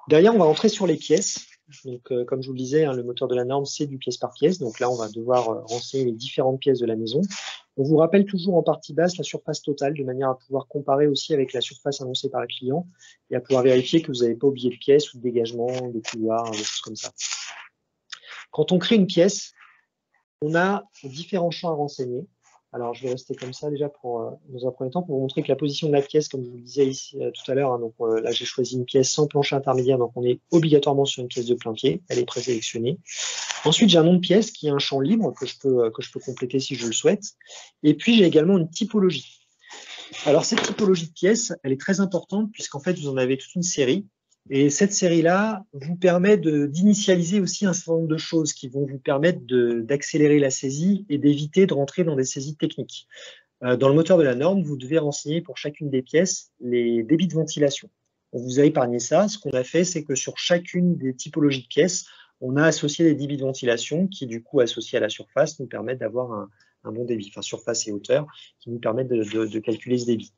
Derrière, on va entrer sur les pièces. Donc, comme je vous le disais, hein, le moteur de la norme, c'est du pièce par pièce. Donc là, on va devoir renseigner les différentes pièces de la maison. On vous rappelle toujours en partie basse la surface totale, de manière à pouvoir comparer aussi avec la surface annoncée par le client et à pouvoir vérifier que vous n'avez pas oublié de pièces ou de dégagement, de couloirs, des choses comme ça. Quand on crée une pièce, on a différents champs à renseigner. Alors, je vais rester comme ça déjà dans un premier temps pour vous montrer que la position de la pièce, comme je vous le disais ici tout à l'heure, hein, donc là j'ai choisi une pièce sans plancher intermédiaire, donc on est obligatoirement sur une pièce de plein pied, elle est présélectionnée. Ensuite, j'ai un nom de pièce qui est un champ libre que je peux compléter si je le souhaite. Et puis, j'ai également une typologie. Alors, cette typologie de pièces, elle est très importante puisqu'en fait, vous en avez toute une série. Et cette série-là vous permet d'initialiser aussi un certain nombre de choses qui vont vous permettre d'accélérer la saisie et d'éviter de rentrer dans des saisies techniques. Dans le moteur de la norme, vous devez renseigner pour chacune des pièces les débits de ventilation. On vous a épargné ça. Ce qu'on a fait, c'est que sur chacune des typologies de pièces, on a associé des débits de ventilation qui, du coup, associés à la surface, nous permettent d'avoir un bon débit, enfin surface et hauteur, qui nous permettent de calculer ce débit.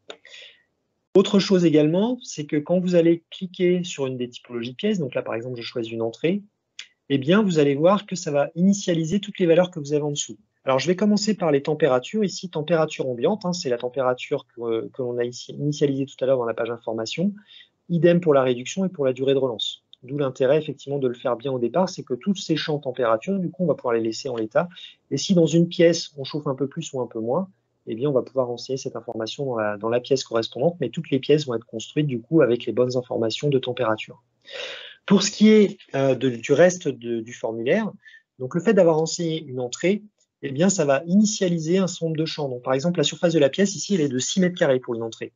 Autre chose également, c'est que quand vous allez cliquer sur une des typologies de pièces, donc là par exemple je choisis une entrée, eh bien vous allez voir que ça va initialiser toutes les valeurs que vous avez en dessous. Alors je vais commencer par les températures, ici température ambiante, hein, c'est la température que l'on a initialisée tout à l'heure dans la page information, idem pour la réduction et pour la durée de relance. D'où l'intérêt effectivement de le faire bien au départ, c'est que tous ces champs température, du coup on va pouvoir les laisser en l'état, et si dans une pièce on chauffe un peu plus ou un peu moins, eh bien, on va pouvoir renseigner cette information dans la pièce correspondante, mais toutes les pièces vont être construites du coup avec les bonnes informations de température. Pour ce qui est du reste du formulaire, donc le fait d'avoir renseigné une entrée, eh bien, ça va initialiser un certain nombre de champs. Donc, par exemple, la surface de la pièce, ici, elle est de 6 mètres carrés pour une entrée.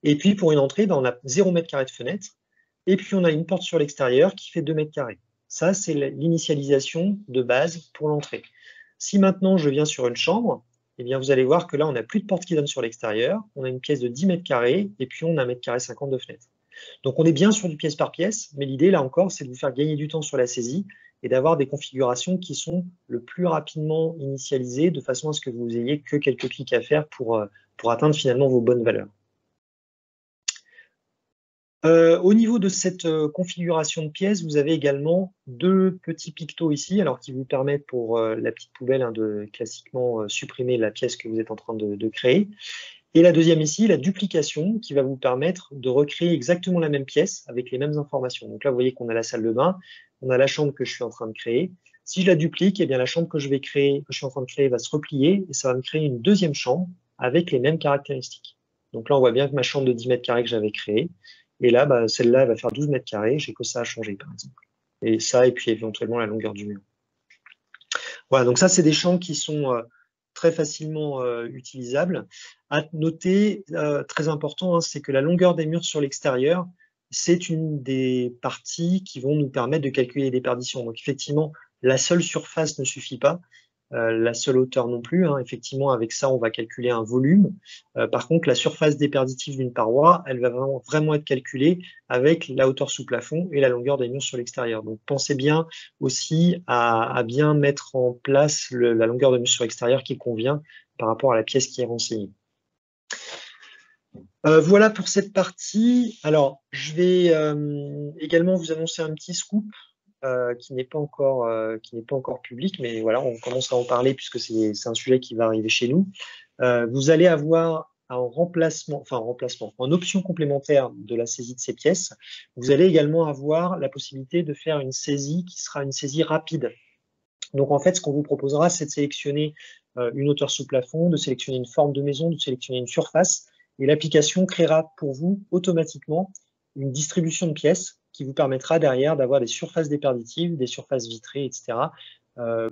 Et puis, pour une entrée, ben, on a 0 mètre carré de fenêtre, et puis on a une porte sur l'extérieur qui fait 2 mètres carrés. Ça, c'est l'initialisation de base pour l'entrée. Si maintenant, je viens sur une chambre, eh bien, vous allez voir que là, on n'a plus de porte qui donne sur l'extérieur, on a une pièce de 10 mètres carrés, et puis on a 1 mètre carré 50 de fenêtre. Donc, on est bien sur du pièce par pièce, mais l'idée, là encore, c'est de vous faire gagner du temps sur la saisie et d'avoir des configurations qui sont le plus rapidement initialisées, de façon à ce que vous ayez que quelques clics à faire pour atteindre finalement vos bonnes valeurs. Au niveau de cette configuration de pièces, vous avez également deux petits pictos ici, alors qui vous permettent pour la petite poubelle de classiquement supprimer la pièce que vous êtes en train de créer. Et la deuxième ici, la duplication, qui va vous permettre de recréer exactement la même pièce avec les mêmes informations. Donc là, vous voyez qu'on a la salle de bain, on a la chambre que je suis en train de créer. Si je la duplique, eh bien la chambre que je suis en train de créer va se replier et ça va me créer une deuxième chambre avec les mêmes caractéristiques. Donc là, on voit bien que ma chambre de 10 mètres carrés que j'avais créée, et là, bah, celle-là, elle va faire 12 mètres carrés, j'ai que ça à changer, par exemple. Et ça, et puis éventuellement la longueur du mur. Voilà, donc ça, c'est des champs qui sont très facilement utilisables. À noter, très important, hein, c'est que la longueur des murs sur l'extérieur, c'est une des parties qui vont nous permettre de calculer les déperditions. Donc effectivement, la seule surface ne suffit pas. La seule hauteur non plus. Hein. Effectivement, avec ça, on va calculer un volume. Par contre, la surface déperditive d'une paroi, elle va vraiment être calculée avec la hauteur sous plafond et la longueur des murs sur l'extérieur. Donc, pensez bien aussi à bien mettre en place la longueur de mur sur l'extérieur qui convient par rapport à la pièce qui est renseignée. Voilà pour cette partie. Alors, je vais également vous annoncer un petit scoop. Qui n'est pas encore public, mais voilà, on commence à en parler puisque c'est un sujet qui va arriver chez nous. Vous allez avoir en option complémentaire de la saisie de ces pièces, vous allez également avoir la possibilité de faire une saisie qui sera une saisie rapide. Donc en fait, ce qu'on vous proposera, c'est de sélectionner une hauteur sous plafond, de sélectionner une forme de maison, de sélectionner une surface, et l'application créera pour vous automatiquement une distribution de pièces qui vous permettra derrière d'avoir des surfaces déperditives, des surfaces vitrées, etc.,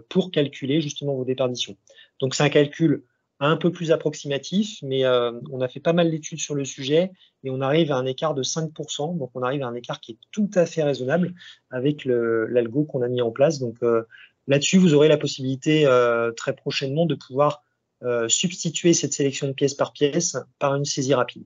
pour calculer justement vos déperditions. Donc c'est un calcul un peu plus approximatif, mais on a fait pas mal d'études sur le sujet et on arrive à un écart de 5%, donc on arrive à un écart qui est tout à fait raisonnable avec l'algo qu'on a mis en place. Donc là-dessus, vous aurez la possibilité très prochainement de pouvoir substituer cette sélection de pièce par une saisie rapide.